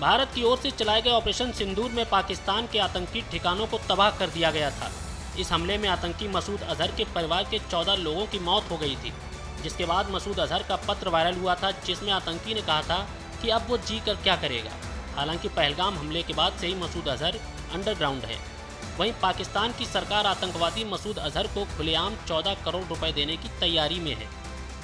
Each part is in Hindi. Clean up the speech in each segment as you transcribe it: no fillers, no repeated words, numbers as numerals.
भारत की ओर से चलाए गए ऑपरेशन सिंदूर में पाकिस्तान के आतंकी ठिकानों को तबाह कर दिया गया था। इस हमले में आतंकी मसूद अजहर के परिवार के 14 लोगों की मौत हो गई थी, जिसके बाद मसूद अजहर का पत्र वायरल हुआ था, जिसमें आतंकी ने कहा था कि अब वो जी कर क्या करेगा। हालांकि पहलगाम हमले के बाद से ही मसूद अजहर अंडरग्राउंड है। वहीं पाकिस्तान की सरकार आतंकवादी मसूद अजहर को खुलेआम 14 करोड़ रुपए देने की तैयारी में है।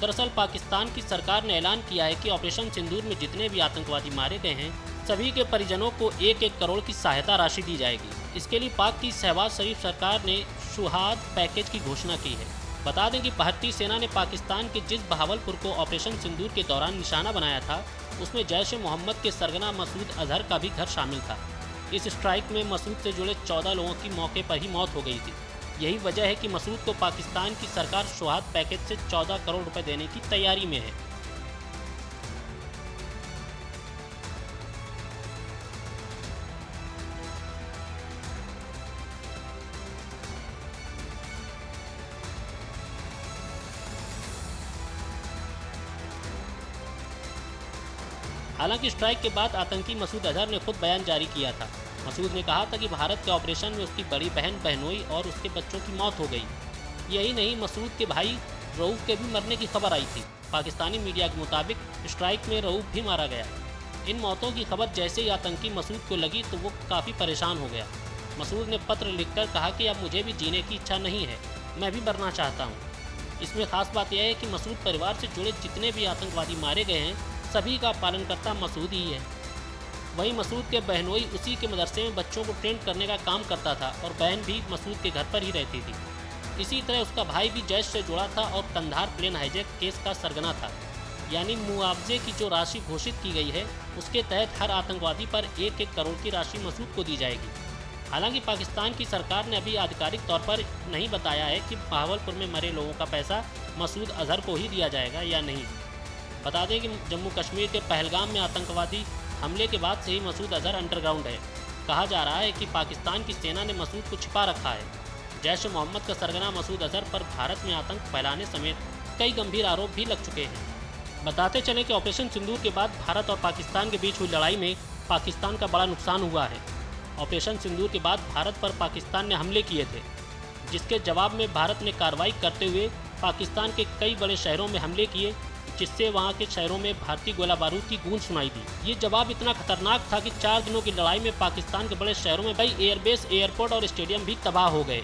दरअसल पाकिस्तान की सरकार ने ऐलान किया है कि ऑपरेशन सिंदूर में जितने भी आतंकवादी मारे गए हैं, सभी के परिजनों को 1-1 करोड़ की सहायता राशि दी जाएगी। इसके लिए पाक की शहबाज शरीफ सरकार ने शुहाद पैकेज की घोषणा की है। बता दें कि भारतीय सेना ने पाकिस्तान के जिस बहावलपुर को ऑपरेशन सिंदूर के दौरान निशाना बनाया था, उसमें जैश ए मोहम्मद के सरगना मसूद अजहर का भी घर शामिल था। इस स्ट्राइक में मसूद से जुड़े 14 लोगों की मौके पर ही मौत हो गई थी। यही वजह है कि मसूद को पाकिस्तान की सरकार शुहाद पैकेज से 14 करोड़ रुपए देने की तैयारी में है। हालांकि स्ट्राइक के बाद आतंकी मसूद अजहर ने खुद बयान जारी किया था। मसूद ने कहा था कि भारत के ऑपरेशन में उसकी बड़ी बहन बहनोई और उसके बच्चों की मौत हो गई। यही नहीं, मसूद के भाई रऊफ के भी मरने की खबर आई थी। पाकिस्तानी मीडिया के मुताबिक स्ट्राइक में रऊफ भी मारा गया। इन मौतों की खबर जैसे ही आतंकी मसूद को लगी तो वो काफ़ी परेशान हो गया। मसूद ने पत्र लिखकर कहा कि अब मुझे भी जीने की इच्छा नहीं है, मैं भी मरना चाहता हूँ। इसमें खास बात यह है कि मसूद परिवार से जुड़े जितने भी आतंकवादी मारे गए हैं, सभी का पालनकर्ता मसूद ही है। वहीं मसूद के बहनोई उसी के मदरसे में बच्चों को ट्रेन करने का काम करता था और बहन भी मसूद के घर पर ही रहती थी। इसी तरह उसका भाई भी जैश से जुड़ा था और कंधार प्लेन हाईजैक केस का सरगना था। यानी मुआवजे की जो राशि घोषित की गई है, उसके तहत हर आतंकवादी पर 1-1 करोड़ की राशि मसूद को दी जाएगी। हालांकि पाकिस्तान की सरकार ने अभी आधिकारिक तौर पर नहीं बताया है कि बहावलपुर में मरे लोगों का पैसा मसूद अजहर को ही दिया जाएगा या नहीं। बता दें कि जम्मू कश्मीर के पहलगाम में आतंकवादी हमले के बाद से ही मसूद अजहर अंडरग्राउंड है। कहा जा रहा है कि पाकिस्तान की सेना ने मसूद को छिपा रखा है। जैश ए मोहम्मद का सरगना मसूद अजहर पर भारत में आतंक फैलाने समेत कई गंभीर आरोप भी लग चुके हैं। बताते चलें कि ऑपरेशन सिंदूर के बाद भारत और पाकिस्तान के बीच हुई लड़ाई में पाकिस्तान का बड़ा नुकसान हुआ है। ऑपरेशन सिंदूर के बाद भारत पर पाकिस्तान ने हमले किए थे, जिसके जवाब में भारत ने कार्रवाई करते हुए पाकिस्तान के कई बड़े शहरों में हमले किए, जिससे वहां के शहरों में भारतीय गोला बारूद की गूंज सुनाई दी। ये जवाब इतना खतरनाक था कि 4 दिनों की लड़ाई में पाकिस्तान के बड़े शहरों में कई एयरबेस, एयरपोर्ट और स्टेडियम भी तबाह हो गए।